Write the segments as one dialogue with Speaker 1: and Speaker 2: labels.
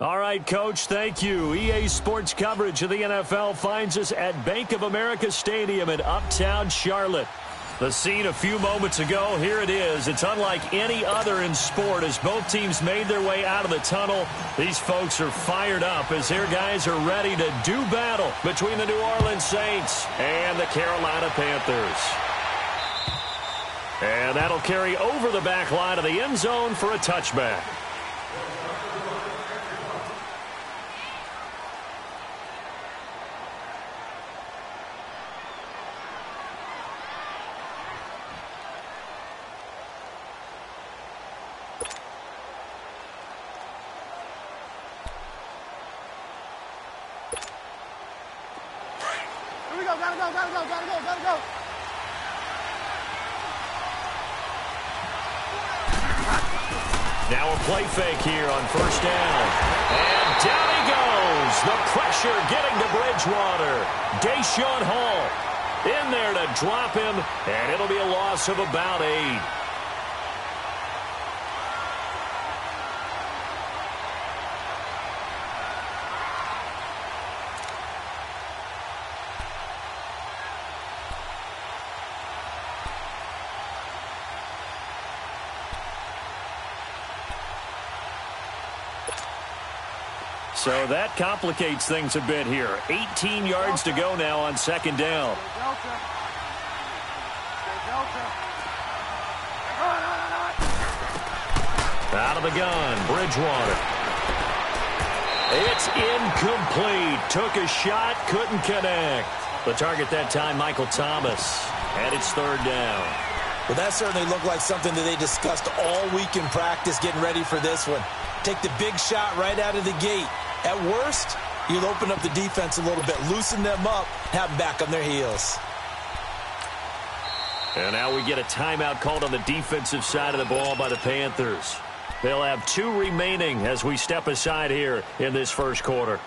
Speaker 1: All right, Coach, thank you. EA Sports coverage of the NFL finds us at Bank of America Stadium in Uptown Charlotte. The scene a few moments ago, here it is. It's unlike any other in sport as both teams made their way out of the tunnel. These folks are fired up as their guys are ready to do battle between the New Orleans Saints and the Carolina Panthers. And that'll carry over the back line of the end zone for a touchback.
Speaker 2: Gotta go.
Speaker 1: Now a play fake here on first down. And down he goes. The pressure getting to Bridgewater. Deshaun Hall in there to drop him, and it'll be a loss of about 8. So that complicates things a bit here. 18 yards to go now on second down. Out of the gun, Bridgewater. It's incomplete. Took a shot, couldn't connect. The target that time, Michael Thomas. And it's third down.
Speaker 3: Well, that certainly looked like something that they discussed all week in practice, getting ready for this one. Take the big shot right out of the gate. At worst, you'll open up the defense a little bit, loosen them up, have them back on their heels.
Speaker 1: And now we get a timeout called on the defensive side of the ball by the Panthers. They'll have 2 remaining as we step aside here in this first quarter.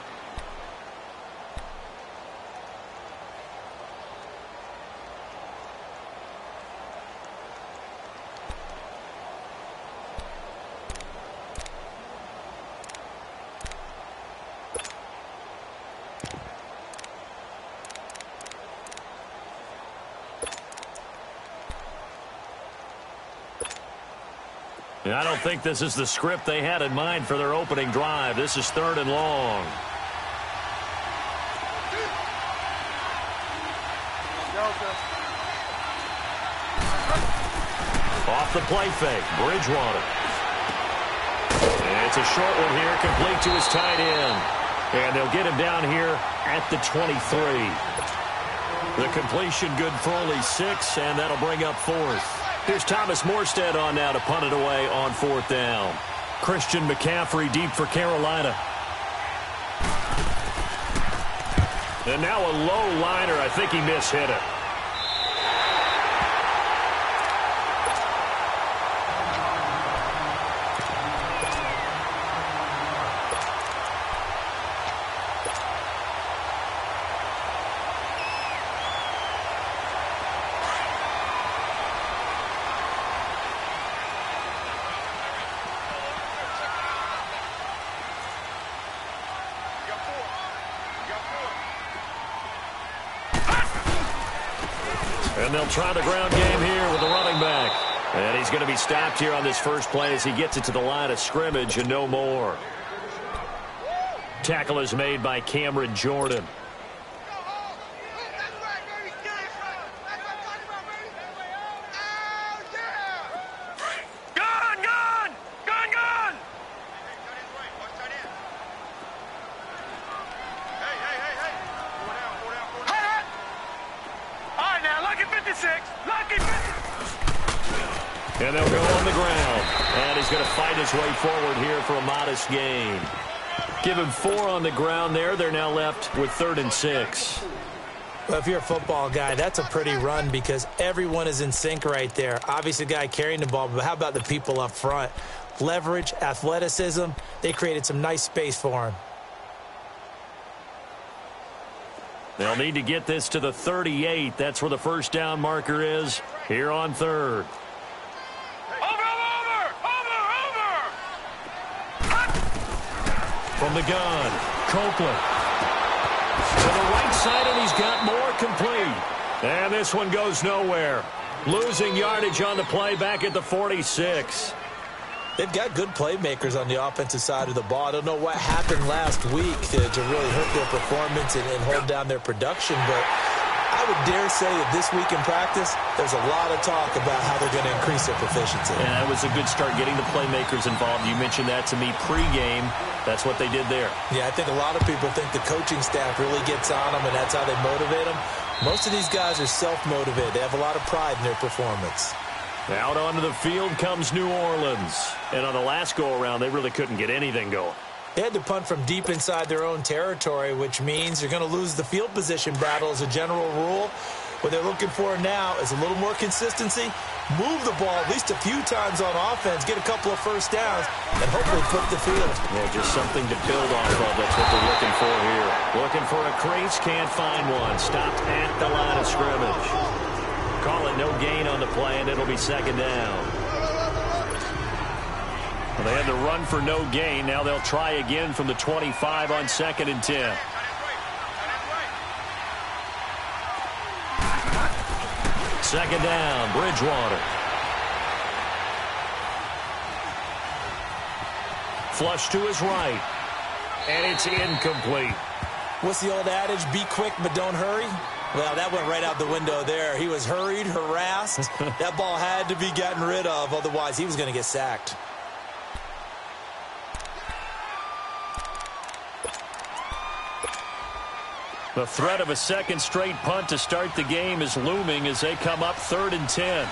Speaker 1: I don't think this is the script they had in mind for their opening drive. This is third and long. Off the play fake, Bridgewater. And it's a short one here, complete to his tight end. And they'll get him down here at the 23. The completion good for only 6, and that'll bring up fourth. Here's Thomas Morstead on now to punt it away on fourth down. Christian McCaffrey deep for Carolina. And now a low liner. I think he mishit it. And they'll try the ground game here with the running back. And he's going to be stopped here on this first play as he gets it to the line of scrimmage and no more. Tackle is made by Cameron Jordan. And they'll go on the ground. And he's going to fight his way forward here for a modest gain. Give him 4 on the ground there. They're now left with 3rd and 6.
Speaker 3: Well, if you're a football guy, that's a pretty run because everyone is in sync right there. Obviously, the guy carrying the ball, but how about the people up front? Leverage, athleticism, they created some nice space for him.
Speaker 1: They'll need to get this to the 38. That's where the first down marker is here on 3rd. From the gun, Copeland. To the right side, and he's got more complete. And this one goes nowhere. Losing yardage on the play back at the 46.
Speaker 3: They've got good playmakers on the offensive side of the ball. I don't know what happened last week to really hurt their performance and hold down their production, but I would dare say that this week in practice, there's a lot of talk about how they're going to increase their proficiency.
Speaker 1: And that was a good start, getting the playmakers involved. You mentioned that to me pregame. That's what they did there.
Speaker 3: Yeah, I think a lot of people think the coaching staff really gets on them, and that's how they motivate them. Most of these guys are self-motivated. They have a lot of pride in their performance.
Speaker 1: Out onto the field comes New Orleans. And on the last go-around, they really couldn't get anything going.
Speaker 3: They had to punt from deep inside their own territory, which means you're going to lose the field position battle as a general rule. What they're looking for now is a little more consistency, move the ball at least a few times on offense, get a couple of first downs, and hopefully flip the field.
Speaker 1: Yeah, just something to build off of. That's what they're looking for here. Looking for a crease, can't find one. Stopped at the line of scrimmage. Call it no gain on the play, and it'll be second down. Well, they had to run for no gain. Now they'll try again from the 25 on 2nd and 10. Second down, Bridgewater. Flush to his right. And it's incomplete.
Speaker 3: What's the old adage? Be quick, but don't hurry. Well, that went right out the window there. He was hurried, harassed. That ball had to be gotten rid of. Otherwise, he was going to get sacked.
Speaker 1: The threat of a second straight punt to start the game is looming as they come up 3rd and 10.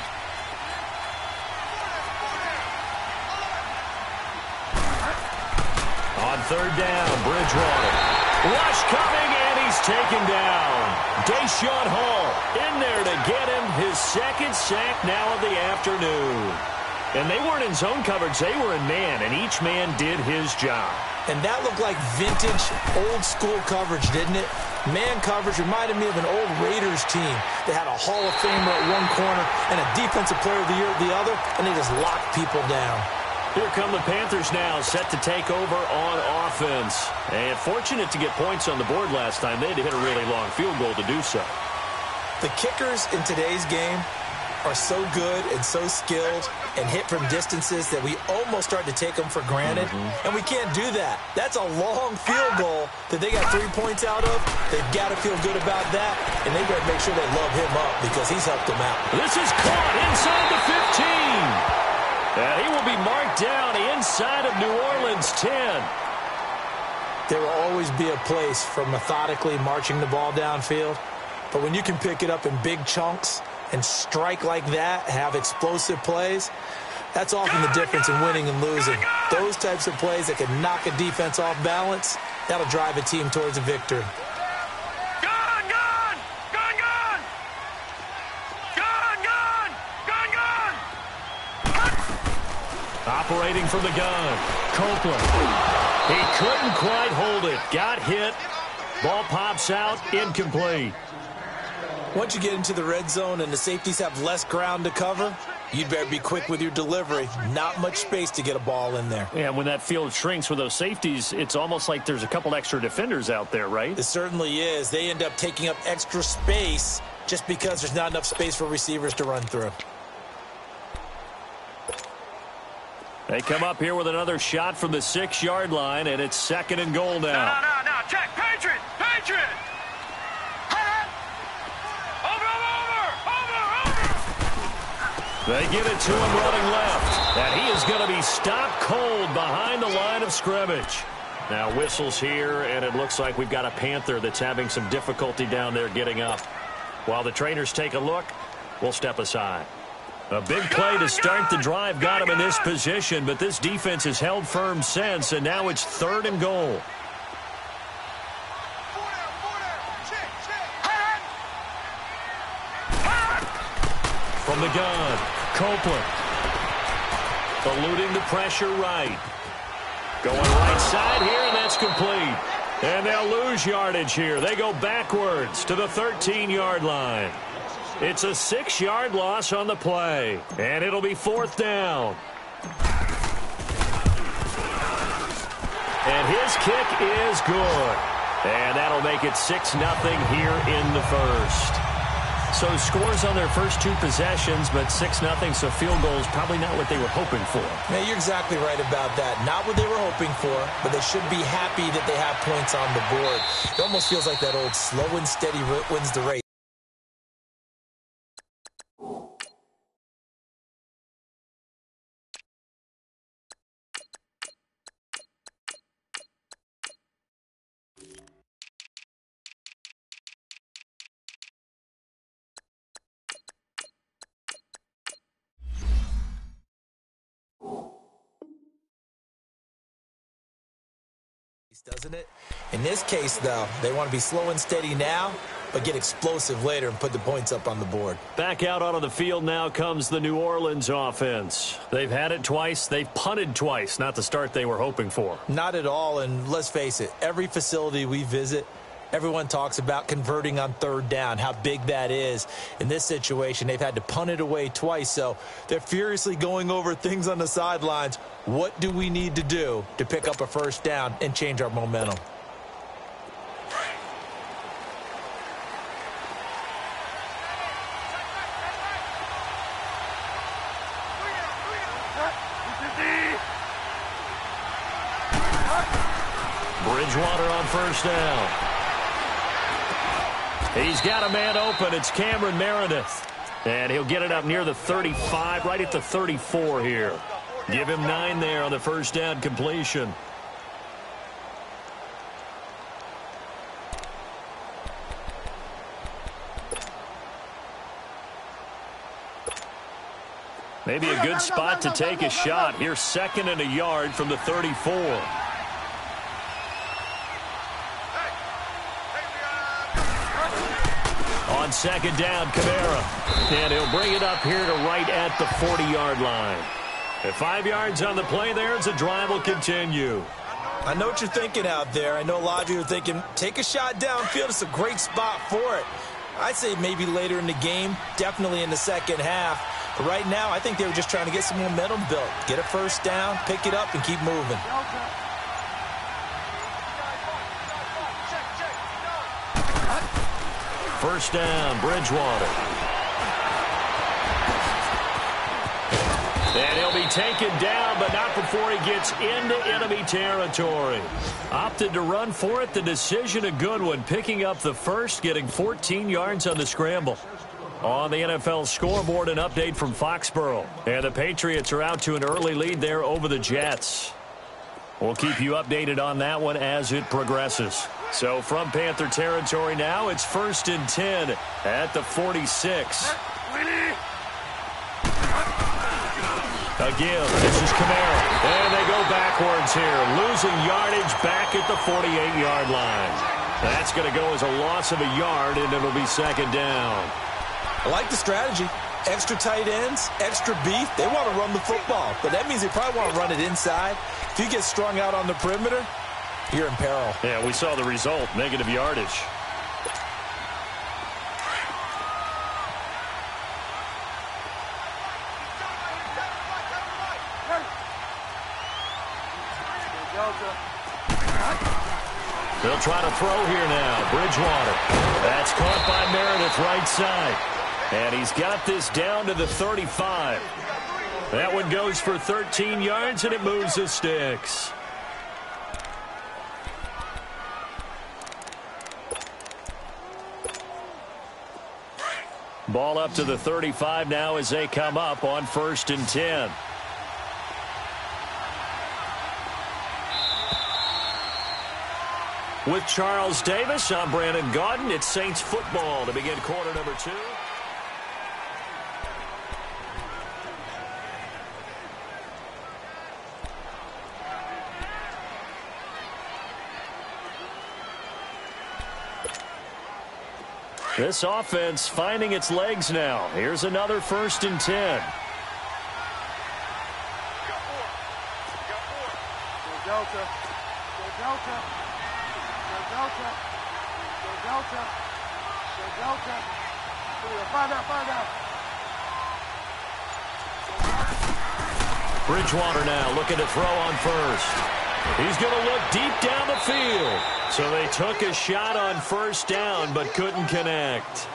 Speaker 1: On 3rd down, Bridgewater. Rush coming, and he's taken down. Deshaun Hall in there to get him his second sack now of the afternoon. And they weren't in zone coverage. They were in man, and each man did his job.
Speaker 3: And that looked like vintage, old-school coverage, didn't it? Man coverage reminded me of an old Raiders team. They had a Hall of Famer at one corner and a Defensive Player of the Year at the other, and they just locked people down.
Speaker 1: Here come the Panthers now, set to take over on offense. And fortunate to get points on the board last time. They had to hit a really long field goal to do so.
Speaker 3: The kickers in today's game are so good and so skilled and hit from distances that we almost start to take them for granted. And we can't do that. That's a long field goal that they got 3 points out of. They've got to feel good about that, and they've got to make sure they love him up because he's helped them out.
Speaker 1: This is caught inside the 15. And he will be marked down inside of New Orleans 10.
Speaker 3: There will always be a place for methodically marching the ball downfield. But when you can pick it up in big chunks and strike like that, have explosive plays, that's often the difference in winning and losing. Those types of plays that can knock a defense off balance, that'll drive a team towards a victory.
Speaker 1: Operating from the gun, Copeland. He couldn't quite hold it. Got hit. Ball pops out, incomplete.
Speaker 3: Once you get into the red zone and the safeties have less ground to cover, you'd better be quick with your delivery. Not much space to get a ball in there.
Speaker 1: Yeah, when that field shrinks with those safeties, it's almost like there's a couple extra defenders out there, right?
Speaker 3: It certainly is. They end up taking up extra space just because there's not enough space for receivers to run through.
Speaker 1: They come up here with another shot from the 6-yard line, and it's 2nd and goal now.
Speaker 4: No, check. Patriot! Over!
Speaker 1: They get it to him running left, and he is going to be stopped cold behind the line of scrimmage. Now whistles here, and it looks like we've got a Panther that's having some difficulty down there getting up. While the trainers take a look, we'll step aside. A big play to start the drive got him in this position, but this defense has held firm since, and now it's 3rd and goal. From the gun, Copeland. Eluding the pressure right. Going right side here, and that's complete. And they'll lose yardage here. They go backwards to the 13-yard line. It's a 6-yard loss on the play, and it'll be 4th down. And his kick is good. And that'll make it 6-0 here in the first. So scores on their first two possessions, but 6-0, so field goals probably not what they were hoping for.
Speaker 3: Yeah, you're exactly right about that. Not what they were hoping for, but they should be happy that they have points on the board. It almost feels like that old slow and steady wins the race. Doesn't it? In this case, though, they want to be slow and steady now, but get explosive later and put the points up on the board.
Speaker 1: Back out onto the field now comes the New Orleans offense. They've had it twice. They've punted twice. Not the start they were hoping for.
Speaker 3: Not at all, and let's face it, every facility we visit, everyone talks about converting on third down, how big that is. In this situation, they've had to punt it away twice, so they're furiously going over things on the sidelines. What do we need to do to pick up a first down and change our momentum?
Speaker 1: Bridgewater on first down. He's got a man open. It's Cameron Meredith. And he'll get it up near the 35, right at the 34 here. Give him 9 there on the first down completion. Maybe a good spot to take a shot. Here's 2nd and a yard from the 34. On 2nd down, Kamara. And he'll bring it up here to right at the 40-yard line. At 5 yards on the play there, as the drive will continue.
Speaker 3: I know what you're thinking out there. I know a lot of you are thinking, take a shot downfield. It's a great spot for it. I'd say maybe later in the game, definitely in the second half. But right now, I think they were just trying to get some momentum built. Get a first down, pick it up, and keep moving.
Speaker 1: First down, Bridgewater. And he'll be taken down, but not before he gets into enemy territory. Opted to run for it. The decision a good one. Picking up the first, getting 14 yards on the scramble. On the NFL scoreboard, an update from Foxborough. And the Patriots are out to an early lead there over the Jets. We'll keep you updated on that one as it progresses. So from Panther territory now, it's 1st and 10 at the 46. Again, this is Kamara. And they go backwards here. Losing yardage back at the 48-yard line. That's going to go as a loss of a yard, and it'll be 2nd down.
Speaker 3: I like the strategy. Extra tight ends, extra beef. They want to run the football, but that means they probably want to run it inside. If you get strung out on the perimeter, you're in peril.
Speaker 1: Yeah, we saw the result, negative yardage. They'll try to throw here now. Bridgewater. That's caught by Meredith right side. And he's got this down to the 35. That one goes for 13 yards, and it moves the sticks. Ball up to the 35 now as they come up on 1st and 10. With Charles Davis, I'm Brandon Gaudin. It's Saints football to begin quarter number 2. This offense finding its legs now. Here's another 1st and 10.
Speaker 2: Delta. Find out.
Speaker 1: Bridgewater now looking to throw on first. He's going to look deep down the field. So they took a shot on first down but couldn't connect.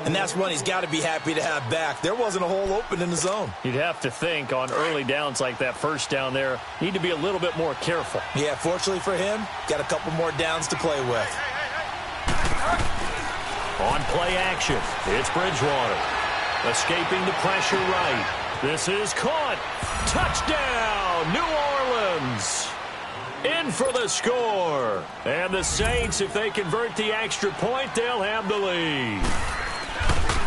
Speaker 3: And that's one he's got to be happy to have back. There wasn't a hole open in the zone.
Speaker 1: You'd have to think on early downs like that first down there, need to be a little bit more careful.
Speaker 3: Yeah, fortunately for him, got a couple more downs to play with.
Speaker 1: On play action, it's Bridgewater. Escaping the pressure right. This is caught. Touchdown, New Orleans. In for the score. And the Saints, if they convert the extra point, they'll have the lead.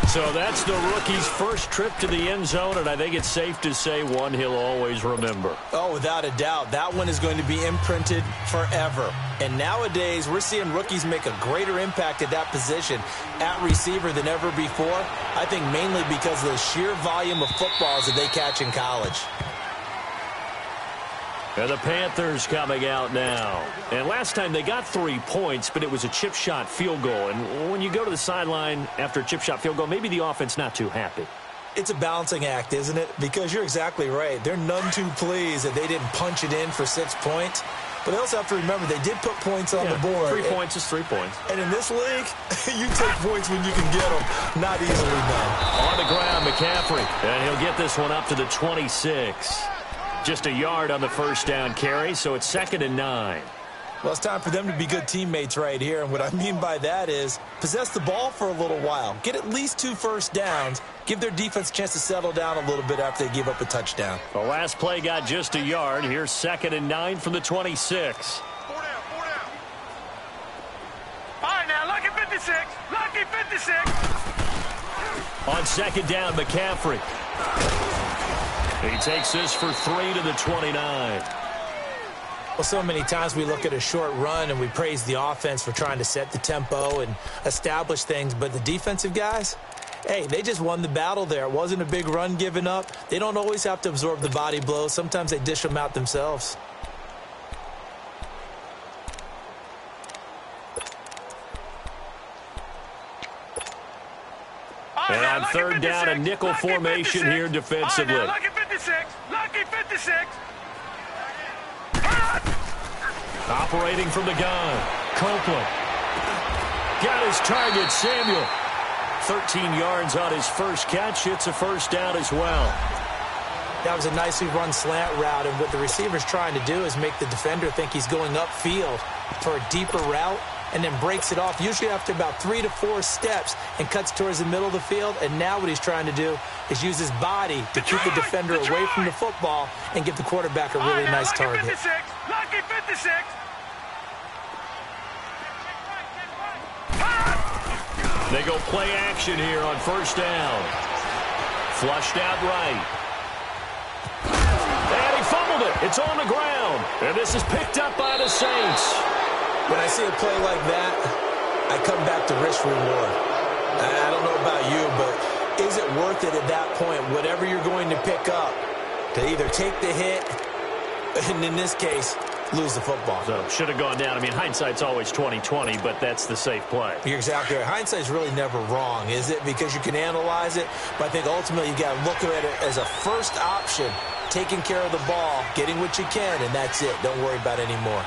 Speaker 1: So that's the rookie's first trip to the end zone, and I think it's safe to say one he'll always remember.
Speaker 3: Oh, without a doubt. That one is going to be imprinted forever. And nowadays, we're seeing rookies make a greater impact at that position at receiver than ever before. I think mainly because of the sheer volume of footballs that they catch in college.
Speaker 1: And the Panthers coming out now. And last time they got 3 points, but it was a chip shot field goal. And when you go to the sideline after a chip shot field goal, maybe the offense not too happy.
Speaker 3: It's a balancing act, isn't it? Because you're exactly right. They're none too pleased that they didn't punch it in for 6 points. But they also have to remember they did put points on the board.
Speaker 1: 3 points is 3 points.
Speaker 3: And in this league, you take points when you can get them. Not easily done.
Speaker 1: On the ground, McCaffrey. And he'll get this one up to the 26. Just a yard on the first down carry, so it's 2nd and 9.
Speaker 3: Well, it's time for them to be good teammates right here. And what I mean by that is possess the ball for a little while. Get at least 2 first downs. Give their defense a chance to settle down a little bit after they give up a touchdown.
Speaker 1: The last play got just a yard. Here's 2nd and 9 from the 26.
Speaker 2: 4 down, 4 down. All right, now, lucky 56. Lucky 56.
Speaker 1: On 2nd down, McCaffrey. He takes this for 3 to the 29.
Speaker 3: Well, so many times we look at a short run and we praise the offense for trying to set the tempo and establish things, but the defensive guys, hey, they just won the battle there. It wasn't a big run given up. They don't always have to absorb the body blows. Sometimes they dish them out themselves.
Speaker 1: And on 3rd down, a nickel formation here defensively.
Speaker 2: Lucky 56. Lucky 56.
Speaker 1: Operating from the gun. Copeland. Got his target, Samuel. 13 yards on his first catch. It's a first down as well.
Speaker 3: That was a nicely run slant route, and what the receiver's trying to do is make the defender think he's going upfield for a deeper route, and then breaks it off, usually after about 3 to 4 steps, and cuts towards the middle of the field. And now what he's trying to do is use his body to keep the defender away from the football and give the quarterback a really nice target.
Speaker 2: Lucky 56. Lucky 56.
Speaker 1: They go play action here on first down. Flushed out right. And he fumbled it. It's on the ground. And this is picked up by the Saints.
Speaker 3: When I see a play like that, I come back to risk reward. I don't know about you, but is it worth it at that point, whatever you're going to pick up, to either take the hit, and in this case, lose the football?
Speaker 1: So should have gone down. I mean, hindsight's always 20/20, but that's the safe play.
Speaker 3: You're exactly right. Hindsight's really never wrong, is it? Because you can analyze it, but I think ultimately you got to look at it as a first option, taking care of the ball, getting what you can, and that's it. Don't worry about any more.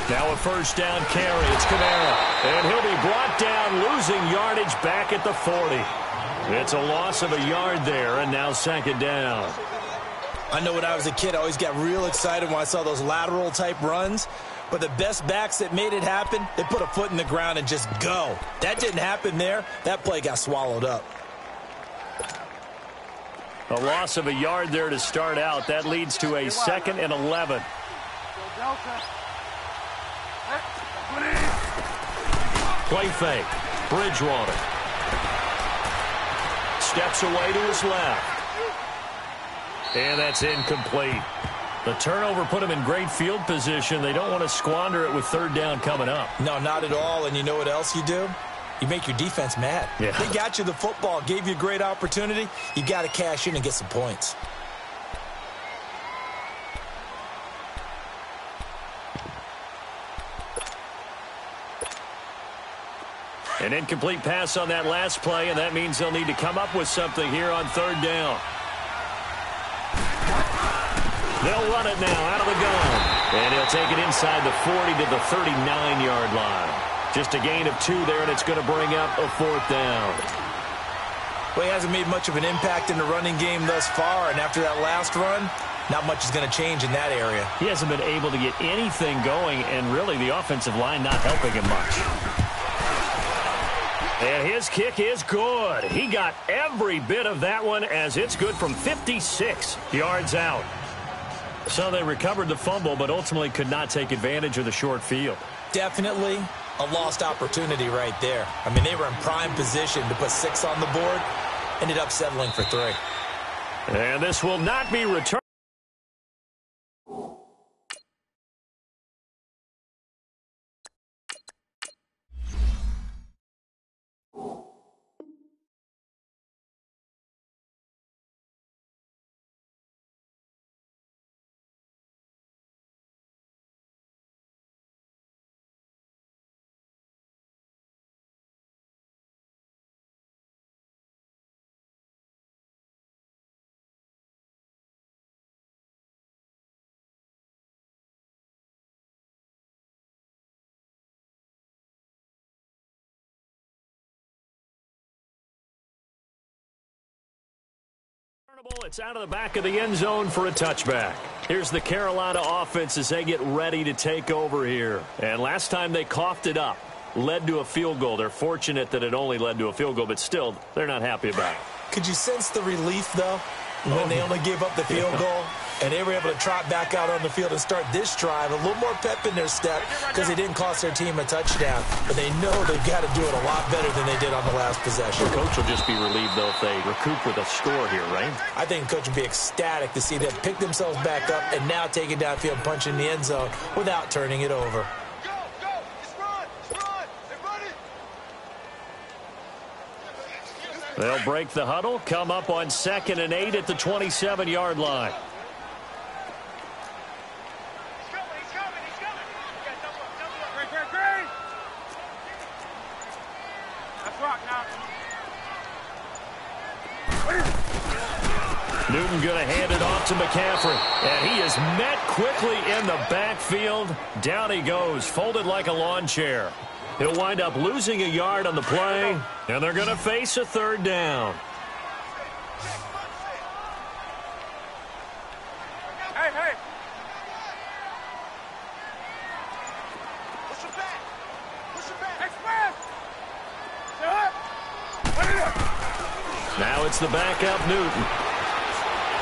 Speaker 1: Now a first down carry. It's Kamara. And he'll be brought down, losing yardage back at the 40. It's a loss of a yard there, and now 2nd down.
Speaker 3: I know when I was a kid, I always got real excited when I saw those lateral-type runs. But the best backs that made it happen, they put a foot in the ground and just go. That didn't happen there. That play got swallowed up.
Speaker 1: A loss of a yard there to start out. That leads to a 2nd and 11. Play fake. Bridgewater. Steps away to his left. And that's incomplete. The turnover put him in great field position. They don't want to squander it with 3rd down coming up.
Speaker 3: No, not at all. And you know what else you do? You make your defense mad.
Speaker 1: Yeah.
Speaker 3: They got you the football, gave you a great opportunity. You got to cash in and get some points.
Speaker 1: An incomplete pass on that last play, and that means they'll need to come up with something here on 3rd down. They'll run it now out of the gun. And he'll take it inside the 40 to the 39-yard line. Just a gain of 2 there, and it's going to bring up a 4th down.
Speaker 3: Well, he hasn't made much of an impact in the running game thus far, and after that last run, not much is going to change in that area.
Speaker 1: He hasn't been able to get anything going, and really the offensive line not helping him much. And his kick is good. He got every bit of that one, as it's good from 56 yards out. So they recovered the fumble, but ultimately could not take advantage of the short field.
Speaker 3: Definitely a lost opportunity right there. I mean, they were in prime position to put 6 on the board, ended up settling for 3.
Speaker 1: And this will not be returned. It's out of the back of the end zone for a touchback. Here's the Carolina offense as they get ready to take over here. And last time they coughed it up, led to a field goal. They're fortunate that it only led to a field goal, but still, they're not happy about it.
Speaker 3: Could you sense the relief, though, when they only gave up the field goal? And they were able to trot back out on the field and start this drive. A little more pep in their step because they didn't cost their team a touchdown. But they know they've got to do it a lot better than they did on the last possession.
Speaker 1: The coach will just be relieved, though, if they recoup with a score here, right?
Speaker 3: I think the coach would be ecstatic to see them pick themselves back up and now take it downfield, punch in the end zone without turning it over.
Speaker 2: Go, go, just run, they're running.
Speaker 1: They'll break the huddle, come up on 2nd and 8 at the 27-yard line.
Speaker 2: He's coming. Yeah, double up. Great. That's rock now.
Speaker 1: Newton going to hand it off to McCaffrey. And he is met quickly in the backfield. Down he goes, folded like a lawn chair. He'll wind up losing a yard on the play, and they're going to face a 3rd down.
Speaker 2: Hey. Push it back. Express.
Speaker 1: Now it's the backup Newton.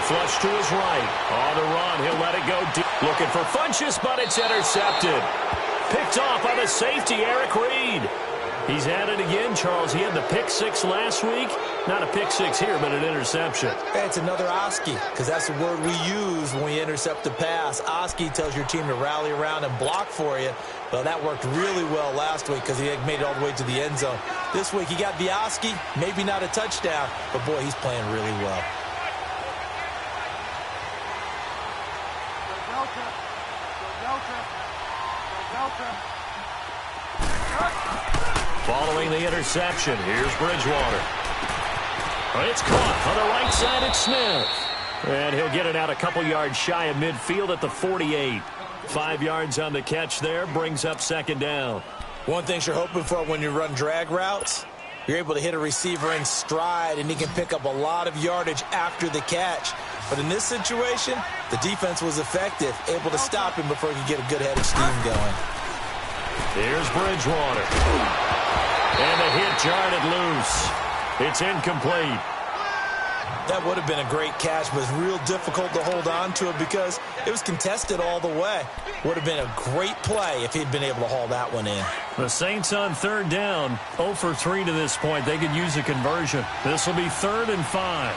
Speaker 1: Flush to his right. On the run, he'll let it go deep. Looking for Funchess, but it's intercepted. Picked off by the safety, Eric Reed. He's at it again, Charles. He had the pick 6 last week. Not a pick 6 here, but an interception.
Speaker 3: Hey, it's another Oski, because that's the word we use when we intercept a pass. Oski tells your team to rally around and block for you. Well, that worked really well last week because he made it all the way to the end zone. This week, he got the Oski, maybe not a touchdown, but, boy, he's playing really well.
Speaker 1: Following the interception, here's Bridgewater. It's caught on the right side. It's Smith. And he'll get it out a couple yards shy of midfield at the 48. 5 yards on the catch there, brings up 2nd down.
Speaker 3: One thing you're hoping for when you run drag routes, you're able to hit a receiver in stride, and he can pick up a lot of yardage after the catch. But in this situation, the defense was effective, able to stop him before he could get a good head of steam going.
Speaker 1: Here's Bridgewater. And the hit jarred it loose. It's incomplete.
Speaker 3: That would have been a great catch, but it's real difficult to hold on to it because it was contested all the way. Would have been a great play if he'd been able to haul that one in.
Speaker 1: The Saints on 3rd down, 0 for 3 to this point. They could use a conversion. This will be 3rd and 5.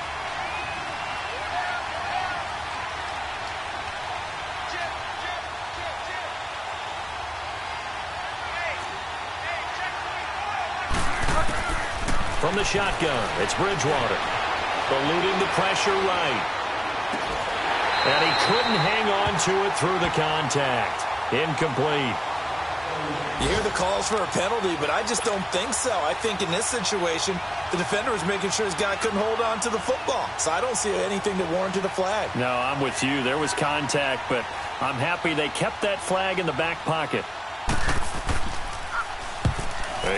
Speaker 1: From the shotgun, it's Bridgewater. Eluding the pressure right. And he couldn't hang on to it through the contact. Incomplete.
Speaker 3: You hear the calls for a penalty, but I just don't think so. I think in this situation, the defender was making sure his guy couldn't hold on to the football. So I don't see anything that warranted a flag.
Speaker 1: No, I'm with you. There was contact, but I'm happy they kept that flag in the back pocket.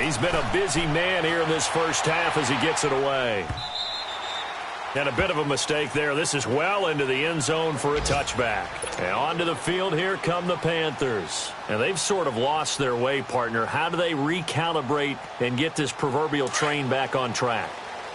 Speaker 1: He's been a busy man here in this first half as he gets it away. And a bit of a mistake there. This is well into the end zone for a touchback. And onto the field, here come the Panthers. And they've sort of lost their way, partner. How do they recalibrate and get this proverbial train back on track?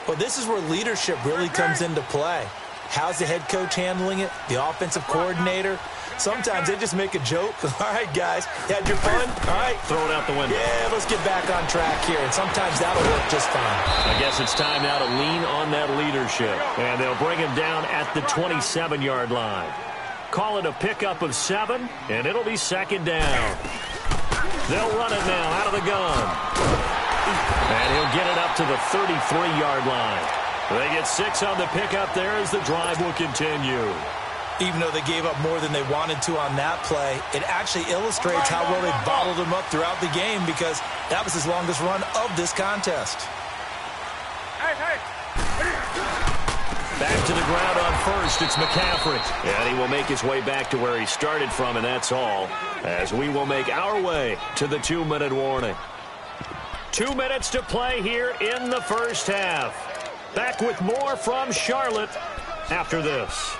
Speaker 3: Well, this is where leadership really comes into play. How's the head coach handling it? The offensive coordinator? Sometimes they just make a joke. All right, guys, you had your fun? All right.
Speaker 1: Throw it out the window.
Speaker 3: Yeah, let's get back on track here. And sometimes that'll work just fine.
Speaker 1: I guess it's time now to lean on that leadership. And they'll bring him down at the 27-yard line. Call it a pickup of 7, and it'll be second down. They'll run it now out of the gun. And he'll get it up to the 33-yard line. They get 6 on the pickup there as the drive will continue.
Speaker 3: Even though they gave up more than they wanted to on that play, it actually illustrates how well they bottled him up throughout the game because that was his longest run of this contest.
Speaker 1: Back to the ground on first, it's McCaffrey. And he will make his way back to where he started from, and that's all, as we will make our way to the 2-minute warning. 2 minutes to play here in the first half. Back with more from Charlotte after this.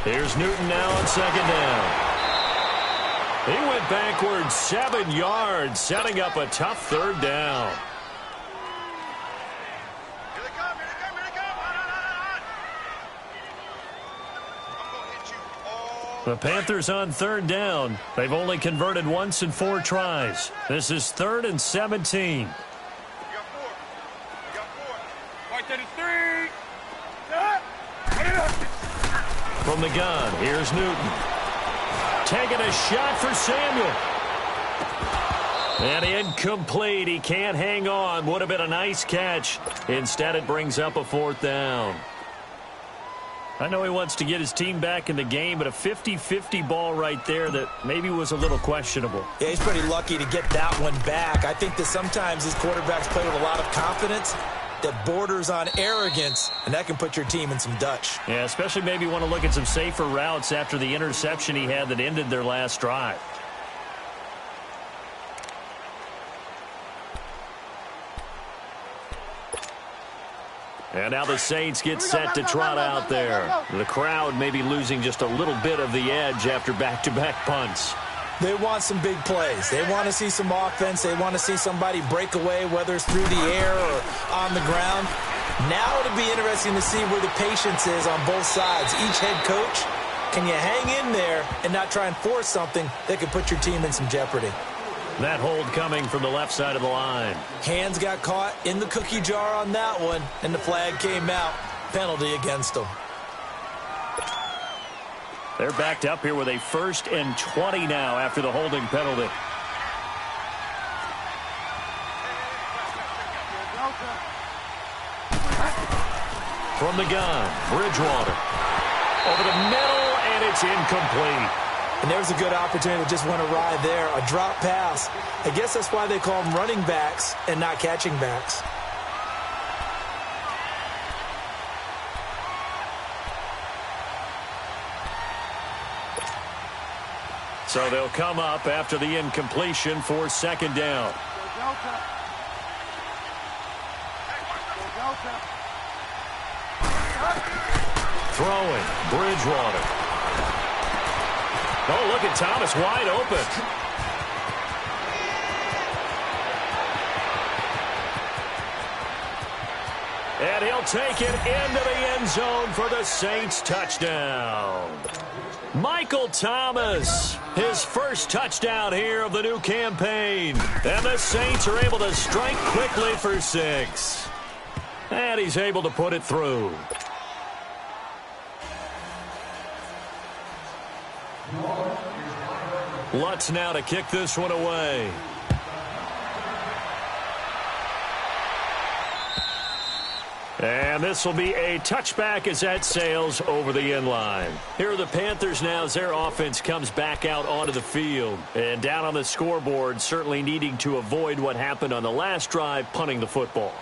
Speaker 1: Here's Newton now on second down. He went backwards 7 yards, setting up a tough third down.
Speaker 2: Here they come, here they come, here they come.
Speaker 1: The Panthers on third down. They've only converted once in 4 tries. This is 3rd and 17.
Speaker 2: You got 4. You got 4. Right, 33.
Speaker 1: From the gun, here's Newton. Taking a shot for Samuel. And incomplete. He can't hang on. Would have been a nice catch. Instead, it brings up a 4th down. I know he wants to get his team back in the game, but a 50-50 ball right there that maybe was a little questionable.
Speaker 3: Yeah, he's pretty lucky to get that one back. I think that sometimes these quarterbacks play with a lot of confidence that borders on arrogance, and that can put your team in some Dutch.
Speaker 1: Yeah, especially maybe want to look at some safer routes after the interception he had that ended their last drive. And now the Saints get set to trot out there. The crowd may be losing just a little bit of the edge after back-to-back punts.
Speaker 3: They want some big plays. They want to see some offense. They want to see somebody break away, whether it's through the air or on the ground. Now it'll be interesting to see where the patience is on both sides. Each head coach, can you hang in there and not try and force something that could put your team in some jeopardy?
Speaker 1: That hold coming from the left side of the line.
Speaker 3: Hands got caught in the cookie jar on that one, and the flag came out. Penalty against them.
Speaker 1: They're backed up here with a 1st and 20 now after the holding penalty. From the gun, Bridgewater. Over the middle, and it's incomplete.
Speaker 3: And there's a good opportunity that just went awry there. A drop pass. I guess that's why they call them running backs and not catching backs.
Speaker 1: So they'll come up after the incompletion for 2nd down. Throwing, Bridgewater. Oh, look at Thomas wide open. And he'll take it into the end zone for the Saints touchdown. Michael Thomas, his first touchdown here of the new campaign. And the Saints are able to strike quickly for 6. And he's able to put it through. Lutz now to kick this one away. And this will be a touchback as that sails over the end line. Here are the Panthers now as their offense comes back out onto the field. And down on the scoreboard, certainly needing to avoid what happened on the last drive, punting the football.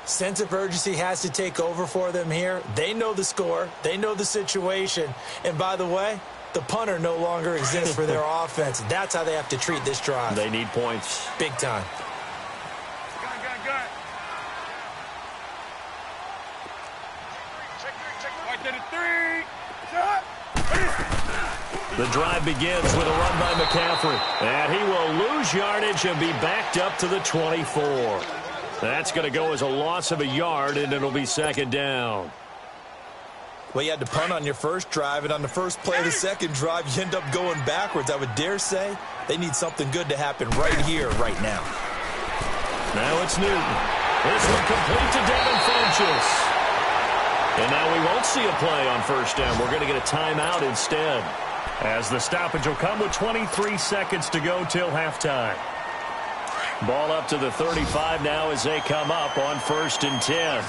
Speaker 3: Sense of urgency has to take over for them here. They know the score. They know the situation. And by the way, the punter no longer exists for their offense. That's how they have to treat this drive.
Speaker 1: They need points.
Speaker 3: Big time.
Speaker 1: The drive begins with a run by McCaffrey. And he will lose yardage and be backed up to the 24. That's going to go as a loss of a yard, and it'll be second down.
Speaker 3: Well, you had to punt on your first drive, and on the first play of the second drive, you end up going backwards. I would dare say they need something good to happen right here, right now.
Speaker 1: Now it's Newton. This one complete to Devin Funchess. And now we won't see a play on first down. We're going to get a timeout instead, as the stoppage will come with 23 seconds to go till halftime. Ball up to the 35 now as they come up on 1st and 10.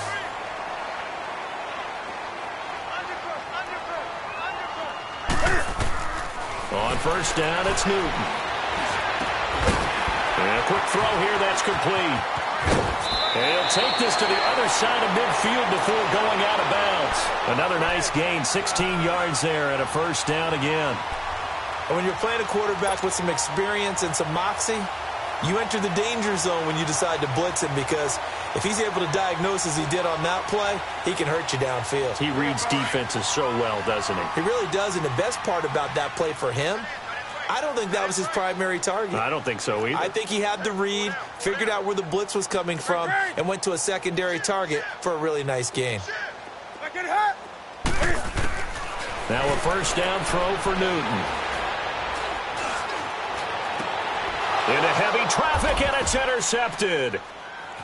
Speaker 1: On first down, it's Newton. And a quick throw here, that's complete. And he'll take this to the other side of midfield before going out of bounds. Another nice gain, 16 yards there, and a first down again.
Speaker 3: And when you're playing a quarterback with some experience and some moxie, you enter the danger zone when you decide to blitz him, because if he's able to diagnose as he did on that play, he can hurt you downfield.
Speaker 1: He reads defenses so well, doesn't he?
Speaker 3: He really does, and the best part about that play for him, I don't think that was his primary target.
Speaker 1: I don't think so either.
Speaker 3: I think he had the read, figured out where the blitz was coming from, and went to a secondary target for a really nice gain.
Speaker 1: Now a first down throw for Newton. Into heavy traffic, and it's intercepted.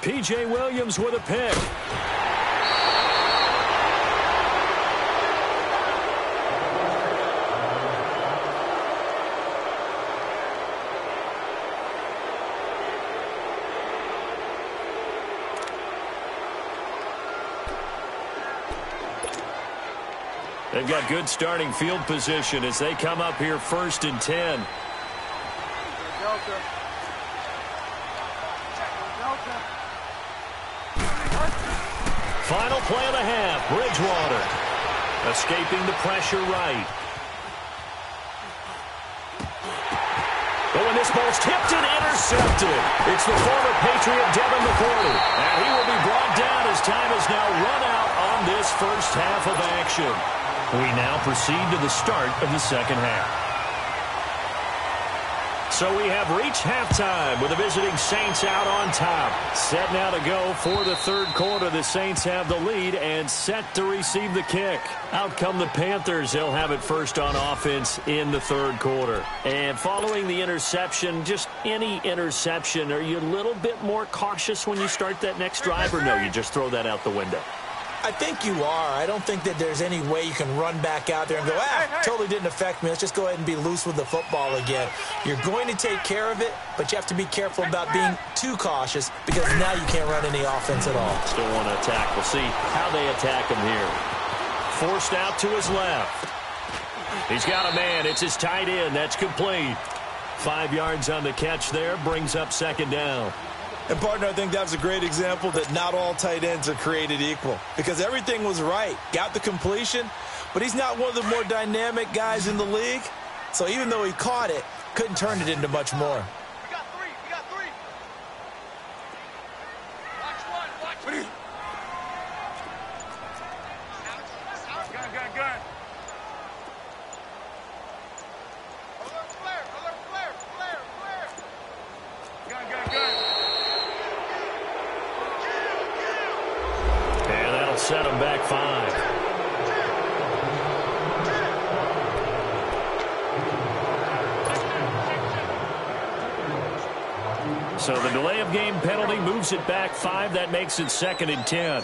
Speaker 1: P.J. Williams with a pick. They've got good starting field position as they come up here 1st and 10. Final play of the half. Bridgewater escaping the pressure right. Oh, and this ball's tipped and intercepted. It's the former Patriot Devin McCourty. And he will be brought down as time is now run out on this first half of action. We now proceed to the start of the second half. So we have reached halftime with the visiting Saints out on top. Set now to go for the third quarter. The Saints have the lead and set to receive the kick. Out come the Panthers. They'll have it first on offense in the third quarter. And following the interception, just any interception, are you a little bit more cautious when you start that next drive, or no, you just throw that out the window?
Speaker 3: I think you are. I don't think that there's any way you can run back out there and go, totally didn't affect me. Let's just go ahead and be loose with the football again. You're going to take care of it, but you have to be careful about being too cautious, because now you can't run any offense at all.
Speaker 1: Still want to attack. We'll see how they attack him here. Forced out to his left. He's got a man. It's his tight end. That's complete. 5 yards on the catch there. Brings up second down.
Speaker 3: And, partner, I think that was a great example that not all tight ends are created equal, because everything was right. Got the completion, but he's not one of the more dynamic guys in the league. So even though he caught it, couldn't turn it into much more.
Speaker 2: We got three. We got three. Watch one. Watch one. Gun. Alert flare. Gun.
Speaker 1: And that'll set him back 5. So the delay of game penalty moves it back 5. That makes it 2nd and 10.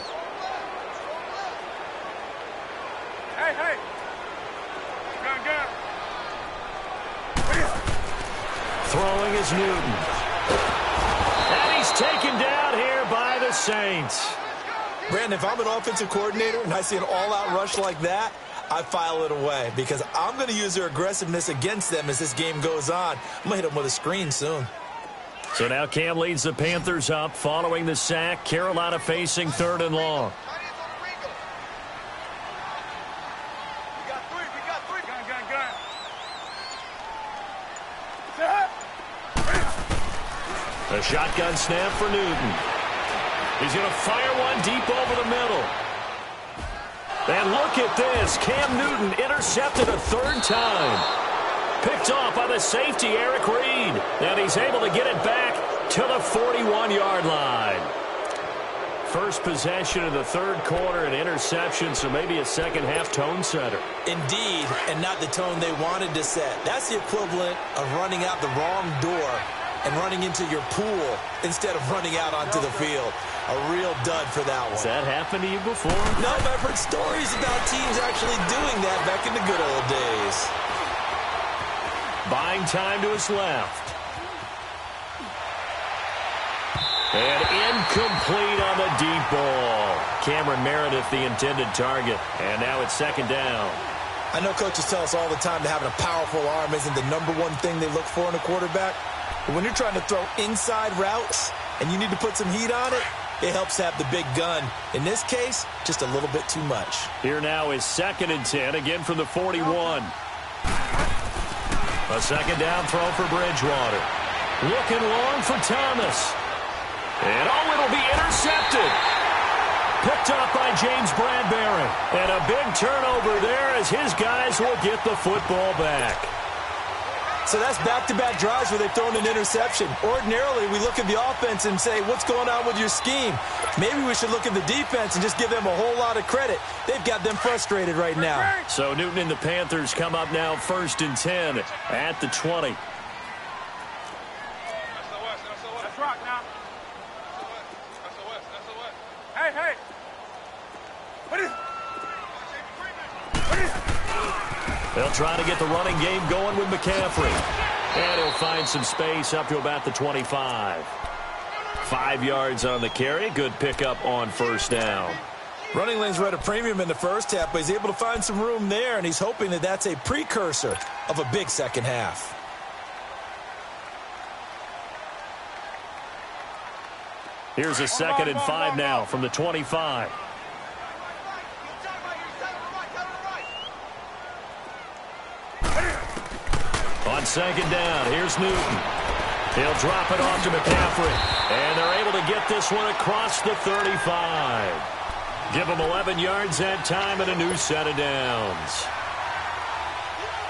Speaker 2: Hey.
Speaker 1: is Newton. And he's taken down here by the Saints.
Speaker 3: Brandon, if I'm an offensive coordinator and I see an all-out rush like that, I file it away because I'm going to use their aggressiveness against them as this game goes on. I'm going to hit them with a screen soon.
Speaker 1: So now Cam leads the Panthers up following the sack. Carolina facing 3rd and long. A shotgun snap for Newton. He's going to fire one deep over the middle. And look at this. Cam Newton intercepted a 3rd time. Picked off by the safety, Eric Reed. And he's able to get it back to the 41-yard line. First possession of the 3rd quarter, an interception, so maybe a second-half tone setter.
Speaker 3: Indeed, and not the tone they wanted to set. That's the equivalent of running out the wrong door and running into your pool instead of running out onto the field. A real dud for that one.
Speaker 1: Has that happened to you before?
Speaker 3: No, but I've heard stories about teams actually doing that back in the good old days.
Speaker 1: Buying time to his left. And incomplete on the deep ball. Cameron Meredith, the intended target. And now it's 2nd down.
Speaker 3: I know coaches tell us all the time that having a powerful arm isn't the #1 thing they look for in a quarterback. But when you're trying to throw inside routes and you need to put some heat on it, it helps have the big gun. In this case, just a little bit too much.
Speaker 1: Here now is 2nd and 10, again from the 41. A 2nd down throw for Bridgewater. Looking long for Thomas. And it'll be intercepted. Picked up by James Bradbury. And a big turnover there as his guys will get the football back.
Speaker 3: So that's back-to-back drives where they've thrown an interception. Ordinarily, we look at the offense and say, what's going on with your scheme? Maybe we should look at the defense and just give them a whole lot of credit. They've got them frustrated right now.
Speaker 1: So Newton and the Panthers come up now 1st and 10 at the 20.
Speaker 2: Let's rock now. Hey. What is?
Speaker 1: They'll try to get the running game going with McCaffrey. And he'll find some space up to about the 25. 5 yards on the carry. Good pickup on 1st down.
Speaker 3: Running lanes were at a premium in the first half, but he's able to find some room there, and he's hoping that that's a precursor of a big second half.
Speaker 1: Here's a 2nd and 5 now from the 25. On 2nd down, here's Newton. He'll drop it off to McCaffrey. And they're able to get this one across the 35. Give him 11 yards that time and a new set of downs.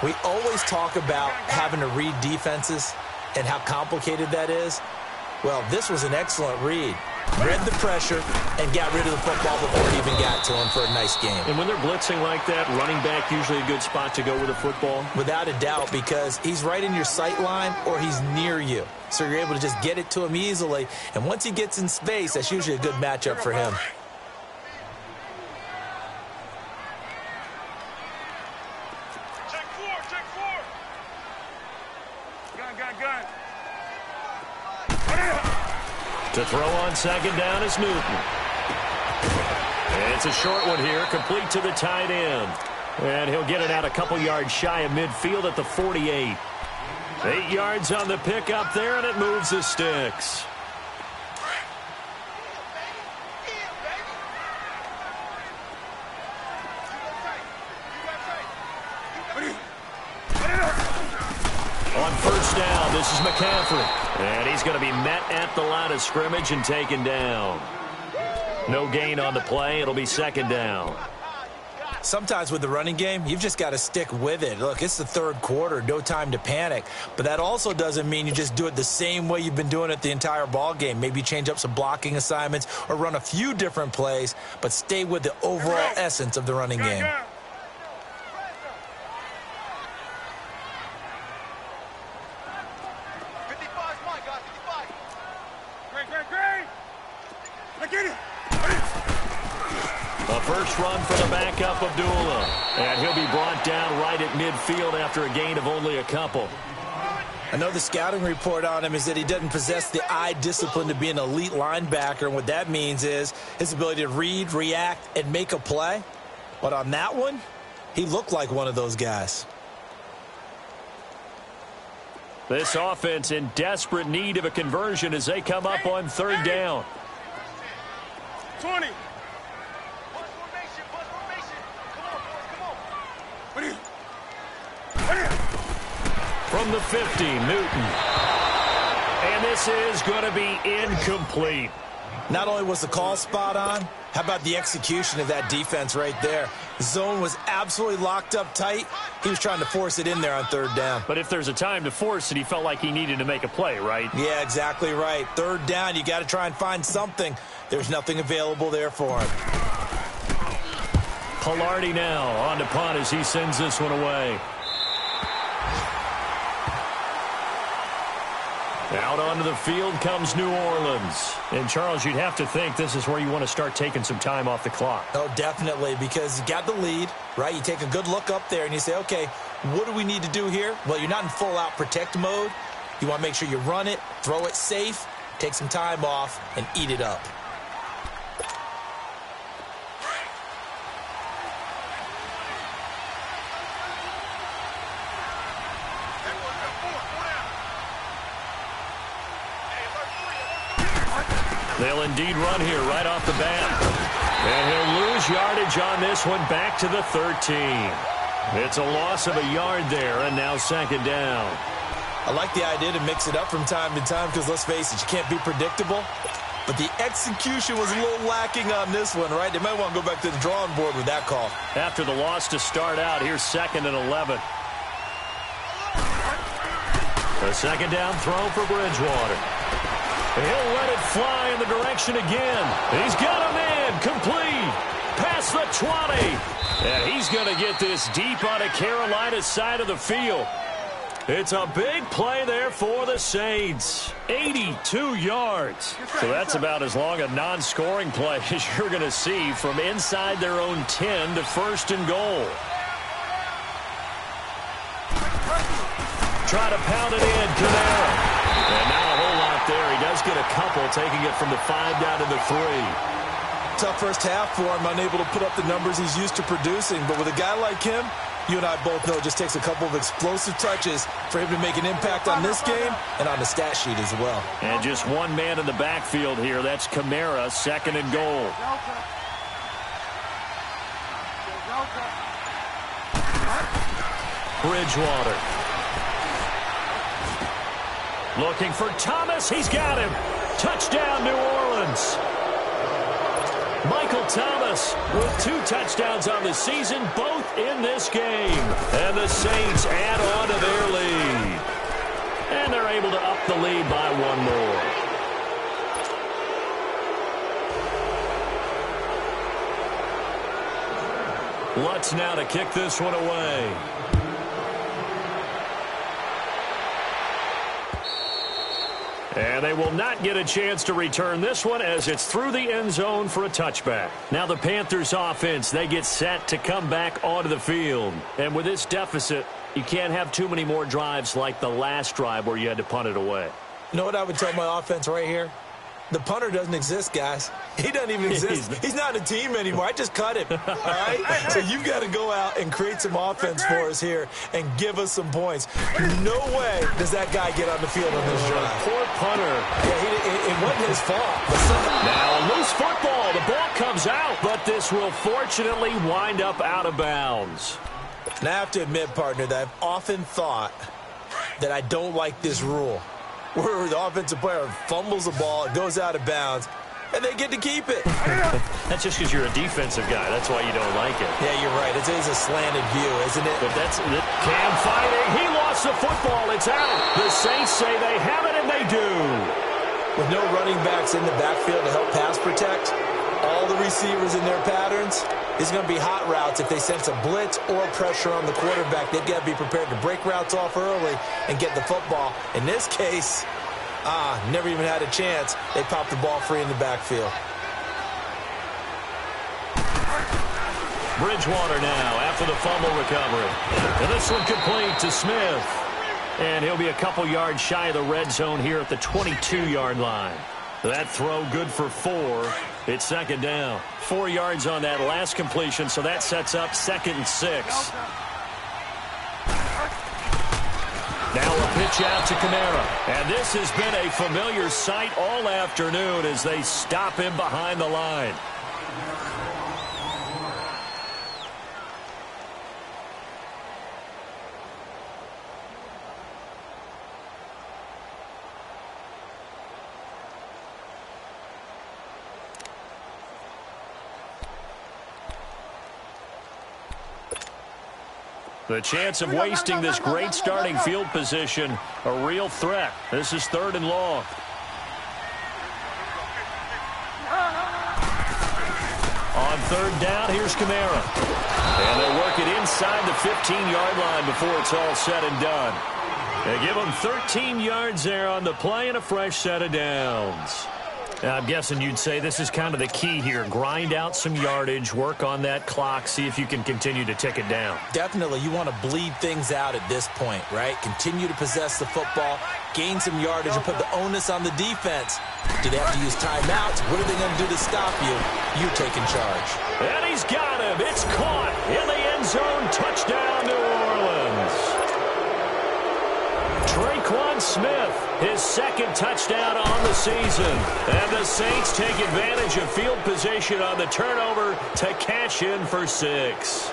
Speaker 3: We always talk about having to read defenses and how complicated that is. Well, this was an excellent read. Read the pressure and got rid of the football before it even got to him for a nice game.
Speaker 1: And when they're blitzing like that, running back usually a good spot to go with the football?
Speaker 3: Without a doubt, because he's right in your sight line or he's near you. So you're able to just get it to him easily. And once he gets in space, that's usually a good matchup for him.
Speaker 2: Check four. Gun.
Speaker 1: To throw on 2nd down is Newton. And it's a short one here, complete to the tight end. And he'll get it out a couple yards shy of midfield at the 48. 8 yards on the pickup there, and it moves the sticks. On 1st down, this is McCaffrey. And he's going to be met at the line of scrimmage and taken down. No gain on the play. It'll be 2nd down.
Speaker 3: Sometimes with the running game, you've just got to stick with it. Look, it's the 3rd quarter, no time to panic. But that also doesn't mean you just do it the same way you've been doing it the entire ball game. Maybe change up some blocking assignments or run a few different plays, but stay with the overall essence of the running game.
Speaker 1: A first run for the backup, Abdullah. And he'll be brought down right at midfield after a gain of only a couple.
Speaker 3: I know the scouting report on him is that he doesn't possess the eye discipline to be an elite linebacker, and what that means is his ability to read, react, and make a play. But on that one, he looked like one of those guys.
Speaker 1: This offense in desperate need of a conversion as they come up on third down.
Speaker 2: 20.
Speaker 1: From the 50, Newton. And this is going to be incomplete.
Speaker 3: Not only was the call spot on, how about the execution of that defense right there? The zone was absolutely locked up tight. He was trying to force it in there on third down.
Speaker 1: But if there's a time to force it, he felt like he needed to make a play, right?
Speaker 3: Yeah, exactly right. Third down, you got to try and find something. There's nothing available there for him.
Speaker 1: Pilardi now on to punt as he sends this one away. Out onto the field comes New Orleans. And, Charles, you'd have to think this is where you want to start taking some time off the clock.
Speaker 3: Oh, definitely, because you got the lead, right? You take a good look up there and you say, okay, what do we need to do here? Well, you're not in full-out protect mode. You want to make sure you run it, throw it safe, take some time off, and eat it up.
Speaker 1: They'll indeed run here right off the bat. And he'll lose yardage on this one back to the 13. It's a loss of a yard there, and now second down.
Speaker 3: I like the idea to mix it up from time to time because, let's face it, you can't be predictable. But the execution was a little lacking on this one, right? They might want to go back to the drawing board with that call.
Speaker 1: After the loss to start out, here's second and 11. A second down throw for Bridgewater. He'll let it fly in the direction again. He's got a man complete. Past the 20. And he's going to get this deep on a Carolina side of the field. It's a big play there for the Saints. 82 yards. So that's about as long a non-scoring play as you're going to see from inside their own 10 to first and goal. Try to pound it in, Kamara. And not a whole lot there. He does get a couple, taking it from the 5 down to the 3.
Speaker 3: Tough first half for him, unable to put up the numbers he's used to producing. But with a guy like him, you and I both know it just takes a couple of explosive touches for him to make an impact on this game and on the stat sheet as well.
Speaker 1: And just one man in the backfield here. That's Kamara, second and goal. Bridgewater. Looking for Thomas. He's got him. Touchdown, New Orleans. Michael Thomas with 2 touchdowns on the season, both in this game. And the Saints add on to their lead. And they're able to up the lead by 1 more. Lutz now to kick this one away. And they will not get a chance to return this one as it's through the end zone for a touchback. Now the Panthers offense, they get set to come back onto the field. And with this deficit, you can't have too many more drives like the last drive where you had to punt it away.
Speaker 3: You know what I would tell my offense right here? The punter doesn't exist, guys. He doesn't even exist. He's not a team anymore. I just cut him, all right? So you've got to go out and create some offense for us here and give us some points. No way does that guy get on the field on this drive.
Speaker 1: Poor punter.
Speaker 3: Yeah, it wasn't his fault.
Speaker 1: Now a loose football. The ball comes out, but this will fortunately wind up out of bounds.
Speaker 3: And I have to admit, partner, that I've often thought that I don't like this rule, where the offensive player fumbles the ball, it goes out of bounds, and they get to keep it.
Speaker 1: That's just because you're a defensive guy. That's why you don't like it.
Speaker 3: Yeah, you're right. It is a slanted view, isn't it?
Speaker 1: But that's it. Cam fighting. He lost the football. It's out. The Saints say they have it, and they do.
Speaker 3: With no running backs in the backfield to help pass protect, all the receivers in their patterns, it's going to be hot routes. If they sense a blitz or pressure on the quarterback, they've got to be prepared to break routes off early and get the football. In this case, never even had a chance. They popped the ball free in the backfield.
Speaker 1: Bridgewater now after the fumble recovery. And this one complete to Smith. And he'll be a couple yards shy of the red zone here at the 22-yard line. That throw good for 4. It's second down. 4 yards on that last completion, so that sets up 2nd and 6. Now a pitch out to Kamara. And this has been a familiar sight all afternoon as they stop him behind the line. The chance of wasting this great starting field position, a real threat. This is 3rd and long. On 3rd down, here's Kamara. And they'll work it inside the 15-yard line before it's all said and done. They give them 13 yards there on the play and a fresh set of downs. I'm guessing you'd say this is kind of the key here. Grind out some yardage, work on that clock, see if you can continue to tick it down.
Speaker 3: Definitely. You want to bleed things out at this point, right? Continue to possess the football, gain some yardage, and put the onus on the defense. Do they have to use timeouts? What are they going to do to stop you? You taking charge.
Speaker 1: And he's got him. It's caught in the end zone. Touchdown, New Orleans. Traquan Smith, his 2nd touchdown on the season. And the Saints take advantage of field position on the turnover to cash in for 6.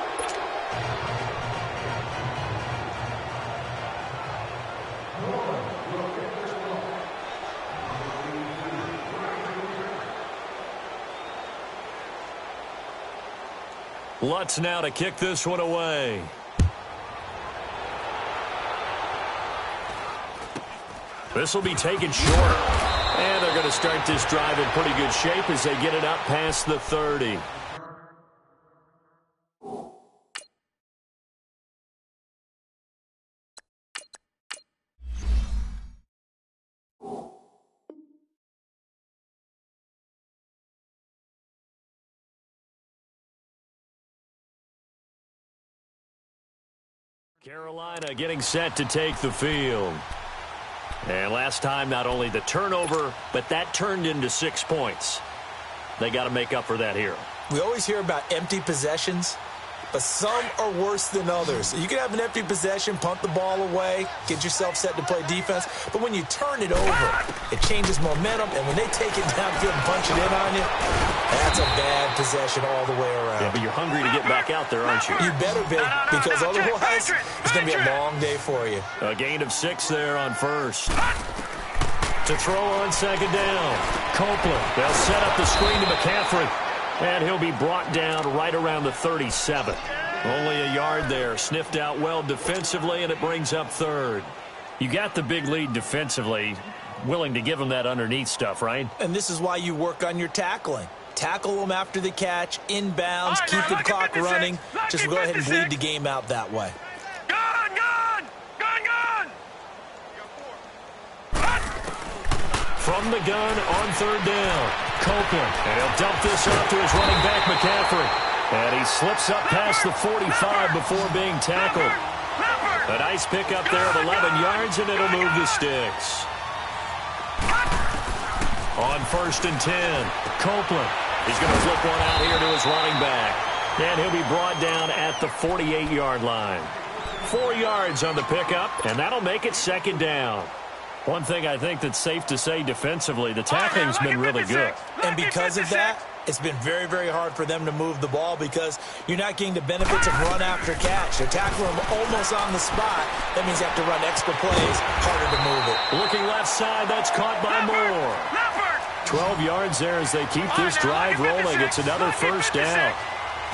Speaker 1: Lutz now to kick this one away. This will be taken short. And they're going to start this drive in pretty good shape as they get it up past the 30. Carolina getting set to take the field. And last time, not only the turnover, but that turned into 6 points. They got to make up for that here.
Speaker 3: We always hear about empty possessions, but some are worse than others. You can have an empty possession, punt the ball away, get yourself set to play defense, but when you turn it over, it changes momentum, and when they take it downfield and punch it in on you, that's a bad possession all the way around.
Speaker 1: Yeah, but you're hungry to get back out there, aren't you?
Speaker 3: You better be, because otherwise it's going to be a long day for you.
Speaker 1: A gain of 6 there on 1st. To throw on 2nd down. Copeland. They'll set up the screen to McCaffrey. And he'll be brought down right around the 37. Only a yard there. Sniffed out well defensively, and it brings up 3rd. You got the big lead defensively. Willing to give them that underneath stuff, right?
Speaker 3: And this is why you work on your tackling. Tackle them after the catch, inbounds, keep the clock running. Just go ahead and bleed the game out that way.
Speaker 1: From the gun on 3rd down. Copeland. And he'll dump this off to his running back, McCaffrey. And he slips up past the 45 before being tackled. A nice pickup there of 11 yards, and it'll move the sticks. On 1st and 10, Copeland. He's going to flip one out here to his running back. And he'll be brought down at the 48-yard line. 4 yards on the pickup, and that'll make it 2nd down. One thing I think that's safe to say defensively, the tackling's been really good.
Speaker 3: And because of that, it's been very, very hard for them to move the ball because you're not getting the benefits of run after catch. They're tackling them almost on the spot. That means you have to run extra plays, harder to move it.
Speaker 1: Looking left side, that's caught by Moore. 12 yards there as they keep this drive rolling. It's another 1st down.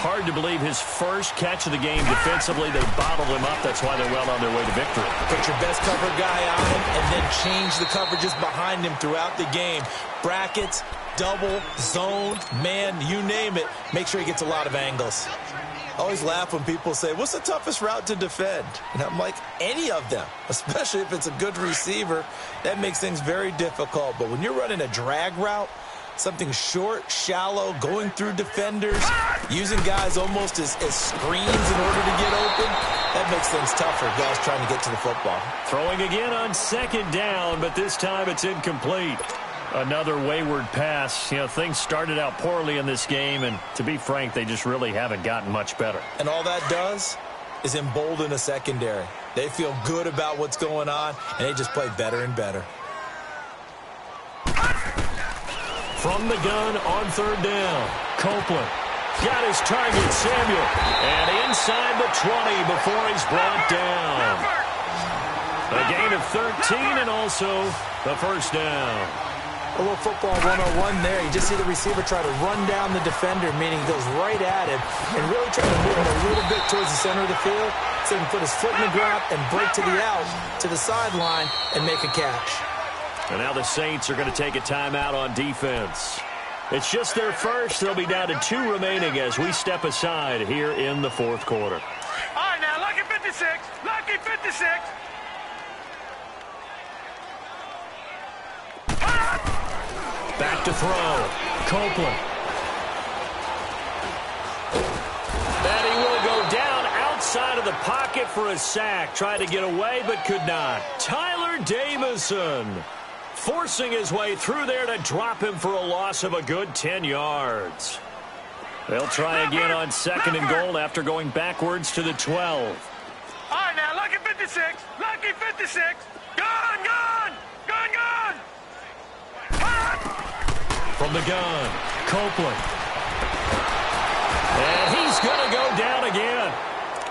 Speaker 1: Hard to believe his first catch of the game defensively. They bottled him up. That's why they're well on their way to victory.
Speaker 3: Put your best cover guy on him and then change the coverages behind him throughout the game. Brackets, double, zone, man, you name it. Make sure he gets a lot of angles. I always laugh when people say, what's the toughest route to defend? And I'm like, any of them, especially if it's a good receiver. That makes things very difficult. But when you're running a drag route, something short, shallow, going through defenders, using guys almost as screens in order to get open, That makes things tougher, guys trying to get to the football.
Speaker 1: Throwing again on second down, but this time it's incomplete. Another wayward pass. You know, things started out poorly in this game, and to be frank, they just really haven't gotten much better.
Speaker 3: And all that does is embolden a secondary. They feel good about what's going on, and they just play better and better.
Speaker 1: From the gun on third down, Copeland got his target, Samuel, and inside the 20 before he's brought down. A gain of 13 and also the first down.
Speaker 3: A little football 101 there. You just see the receiver try to run down the defender, meaning he goes right at him and really try to move him a little bit towards the center of the field so he can put his foot in the ground and break to the out, to the sideline, and make a catch.
Speaker 1: And now the Saints are going to take a timeout on defense. It's just their first. They'll be down to 2 remaining as we step aside here in the fourth quarter.
Speaker 2: All right, now, lucky 56. Lucky 56.
Speaker 1: Back to throw. Copeland. And he will go down outside of the pocket for a sack. Tried to get away, but could not. Tyler Davison forcing his way through there to drop him for a loss of a good 10 yards. They'll try again on second and goal after going backwards to the 12.
Speaker 2: All right, now, lucky 56. Lucky 56. Gone, gone. Gone, gone.
Speaker 1: From the gun, Copeland. And he's going to go down again.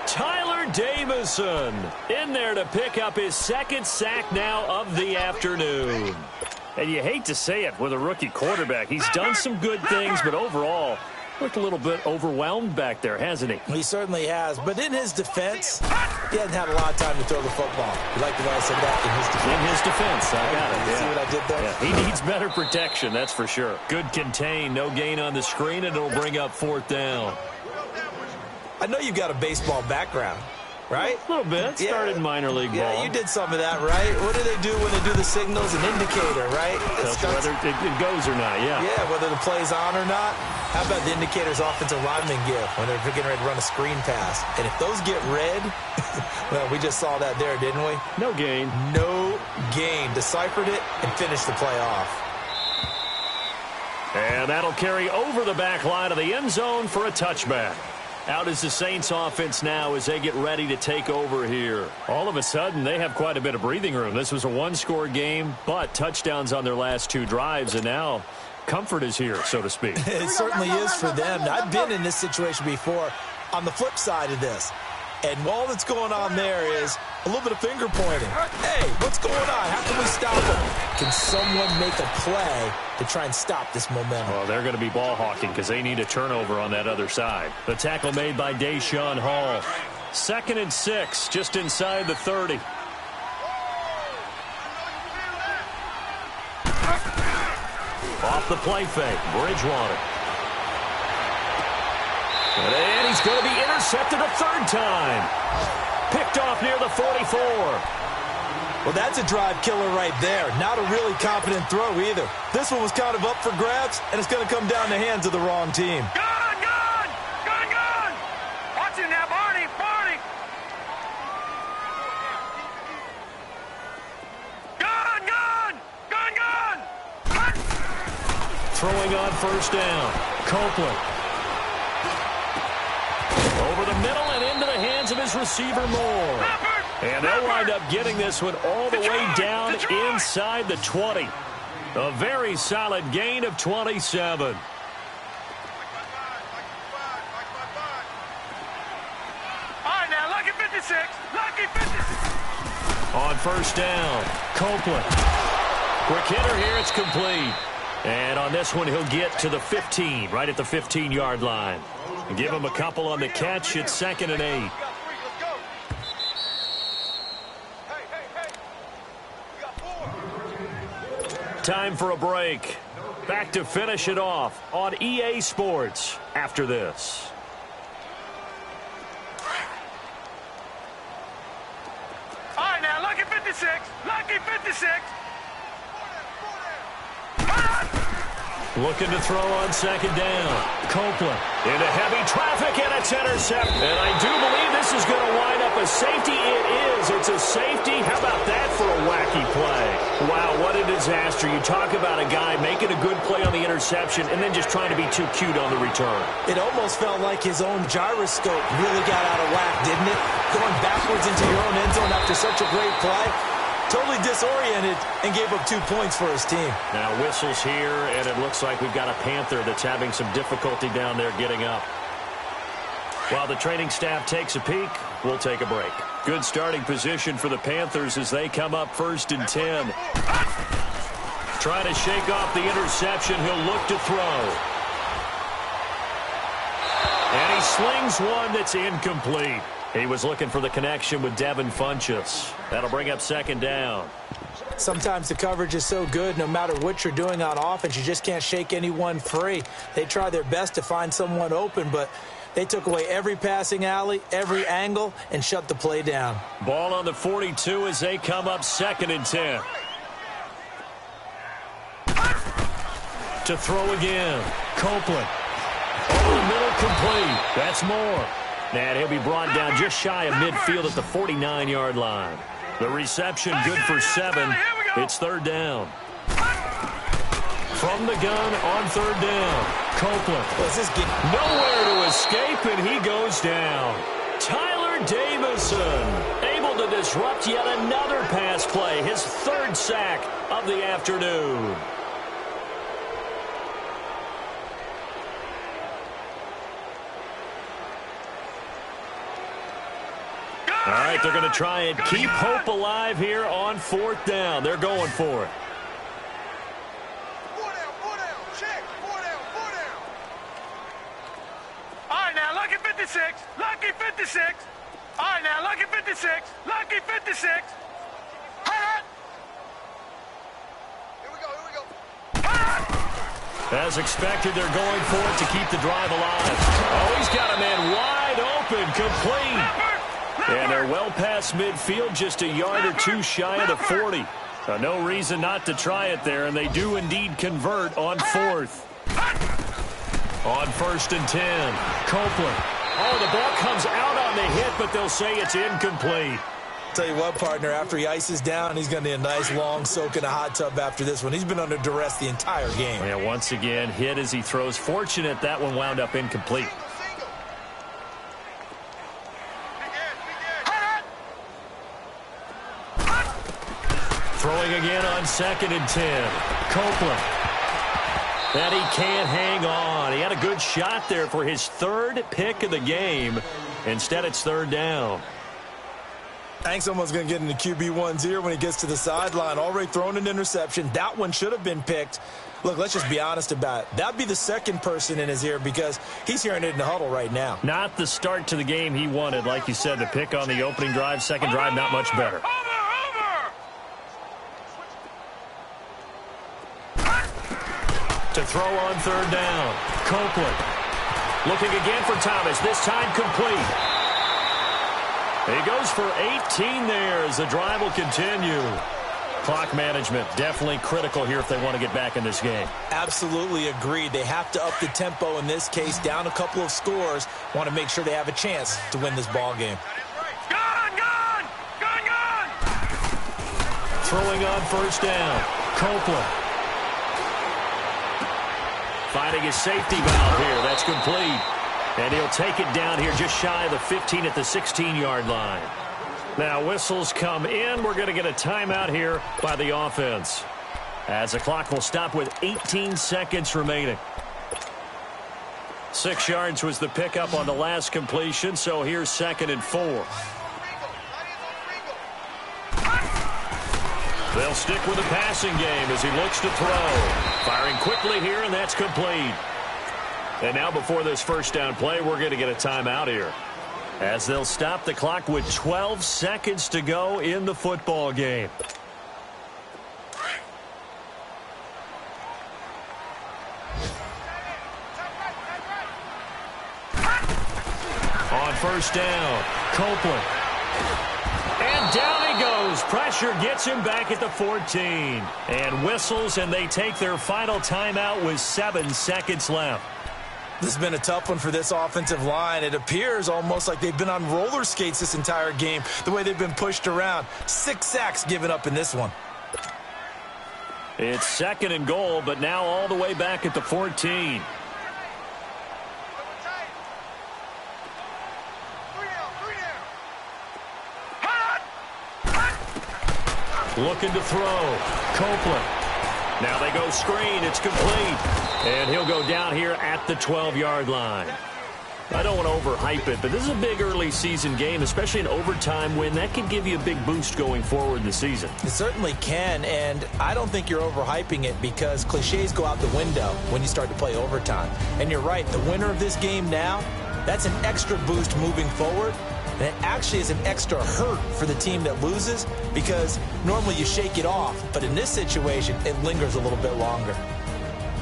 Speaker 1: Tyler Davison in there to pick up his second sack now of the afternoon. And you hate to say it with a rookie quarterback. He's done some good things, but overall, looked a little bit overwhelmed back there, hasn't he?
Speaker 3: He certainly has. But in his defense, he hasn't had a lot of time to throw the football. You like the way I said that? In his defense.
Speaker 1: In his defense, I got it.
Speaker 3: You see what I did there?
Speaker 1: Yeah, he needs better protection, that's for sure. Good contain, no gain on the screen, and it'll bring up fourth down.
Speaker 3: I know you've got a baseball background, right?
Speaker 1: A little bit. Started in minor league ball.
Speaker 3: Yeah, you did some of that, right? What do they do when they do the signals? An indicator, right?
Speaker 1: Whether it goes or not, yeah.
Speaker 3: Yeah, whether the play's on or not. How about the indicators offensive linemen give when they're getting ready to run a screen pass? And if those get red, well, we just saw that there, didn't we?
Speaker 1: No gain.
Speaker 3: No gain. Deciphered it and finished the play off.
Speaker 1: And that'll carry over the back line of the end zone for a touchback. Out is the Saints offense now as they get ready to take over here. All of a sudden, they have quite a bit of breathing room. This was a one-score game, but touchdowns on their last 2 drives, and now comfort is here, so to speak.
Speaker 3: It certainly is for them. I've been in this situation before on the flip side of this. And all that's going on there is a little bit of finger pointing. Hey, what's going on? How can we stop them? Can someone make a play to try and stop this momentum?
Speaker 1: Well, they're going to be ball hawking because they need a turnover on that other side. The tackle made by Deshaun Hall. 2nd and 6, just inside the 30. Off the play fake, Bridgewater. And he's going to be intercepted a 3rd time. Picked off near the 44.
Speaker 3: Well, that's a drive killer right there. Not a really confident throw either. This one was kind of up for grabs, and it's going to come down the hands of the wrong team.
Speaker 2: Gone, gone. Gone, gone. Watch it now, Barney. Barney. Gone, gone. Gone, gone.
Speaker 1: Throwing on first down. Copeland. Over the middle and into the hands of his receiver, Moore. And they'll wind up getting this one all the way down inside the 20. A very solid gain of 27.
Speaker 2: All right, now, lucky 56. Lucky 56.
Speaker 1: On first down, Copeland. Quick hitter here, it's complete. And on this one, he'll get to the 15, right at the 15-yard line. Give him a couple on the catch. It's 2nd and 8. Time for a break. Back to finish it off on EA Sports after this.
Speaker 2: All right, now, lucky 56. Lucky 56.
Speaker 1: Looking to throw on second down. Copeland into heavy traffic, and it's intercepted. And I do believe this is going to wind up a safety. It is. It's a safety. How about that for a wacky play? Wow, what a disaster. You talk about a guy making a good play on the interception and then just trying to be too cute on the return.
Speaker 3: It almost felt like his own gyroscope really got out of whack, didn't it? Going backwards into your own end zone after such a great play. Totally disoriented and gave up 2 points for his team.
Speaker 1: Now whistles here, and it looks like we've got a Panther that's having some difficulty down there getting up. While the training staff takes a peek, we'll take a break. Good starting position for the Panthers as they come up 1st and 10. Trying to shake off the interception. He'll look to throw. And he slings one that's incomplete. He was looking for the connection with Devin Funchess. That'll bring up 2nd down.
Speaker 3: Sometimes the coverage is so good, no matter what you're doing on offense, you just can't shake anyone free. They try their best to find someone open, but they took away every passing alley, every angle, and shut the play down.
Speaker 1: Ball on the 42 as they come up 2nd and 10. To throw again. Copeland. Over the middle, complete. That's more. And he'll be brought down just shy of midfield at the 49-yard line. The reception good for 7. It's 3rd down. From the gun on 3rd down. Copeland. Nowhere to escape, and he goes down. Tyler Davison able to disrupt yet another pass play. His 3rd sack of the afternoon. All right, they're going to try and keep hope alive here on 4th down. They're going for it.
Speaker 2: 4 down, check, 4 down. All right, now, lucky 56, lucky 56. All right, now, lucky 56, lucky 56. Hot. Here we go.
Speaker 1: As expected, they're going for it to keep the drive alive. Oh, he's got a man wide open, complete. And they're well past midfield, just a yard or 2 shy of the 40. No reason not to try it there, and they do indeed convert on 4th. On 1st and 10, Copeland. Oh, the ball comes out on the hit, but they'll say it's incomplete.
Speaker 3: Tell you what, partner, after he ices down, he's going to need a nice long soak in a hot tub after this one. He's been under duress the entire game.
Speaker 1: Yeah, once again, hit as he throws. Fortunate that one wound up incomplete. Throwing again on 2nd and 10. Copeland. And he can't hang on. He had a good shot there for his 3rd pick of the game. Instead, it's 3rd down.
Speaker 3: I think someone's going to get into QB1's ear when he gets to the sideline. Already thrown an interception. That one should have been picked. Look, let's just be honest about it. That'd be the 2nd person in his ear because he's hearing it in the huddle right now.
Speaker 1: Not the start to the game he wanted. Like you said, the pick on the opening drive, 2nd drive, not much better. To throw on 3rd down. Copeland. Looking again for Thomas. This time complete. He goes for 18 there as the drive will continue. Clock management definitely critical here if they want to get back in this game.
Speaker 3: Absolutely agreed. They have to up the tempo in this case. Down a couple of scores. Want to make sure they have a chance to win this ball game.
Speaker 2: Gone!
Speaker 1: Throwing on 1st down. Copeland. Finding his safety valve here. That's complete. And he'll take it down here just shy of the 15 at the 16-yard line. Now whistles come in. We're going to get a timeout here by the offense. As the clock will stop with 18 seconds remaining. 6 yards was the pickup on the last completion, so here's 2nd and 4. They'll stick with the passing game as he looks to throw. Firing quickly here, and that's complete. And now before this 1st down play, we're going to get a timeout here. As they'll stop the clock with 12 seconds to go in the football game. On 1st down, Copeland. And And down he goes. Pressure gets him back at the 14. And whistles, and they take their final timeout with 7 seconds left.
Speaker 3: This has been a tough one for this offensive line. It appears almost like they've been on roller skates this entire game, the way they've been pushed around. 6 sacks given up in this one.
Speaker 1: It's 2nd and goal, but now all the way back at the 14. Looking to throw. Copeland. Now they go screen. It's complete. And he'll go down here at the 12-yard line. I don't want to overhype it, but this is a big early season game, especially an overtime win. That can give you a big boost going forward in the season.
Speaker 3: It certainly can, and I don't think you're overhyping it because cliches go out the window when you start to play overtime. And you're right, the winner of this game now, that's an extra boost moving forward. And it actually is an extra hurt for the team that loses because normally you shake it off. But in this situation, it lingers a little bit longer.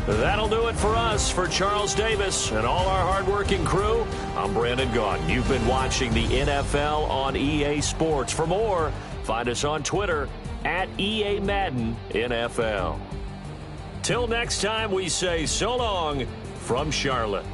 Speaker 1: That'll do it for us. For Charles Davis and all our hardworking crew, I'm Brandon Gaudin. You've been watching the NFL on EA Sports. For more, find us on Twitter at EA Madden NFL. Till next time, we say so long from Charlotte.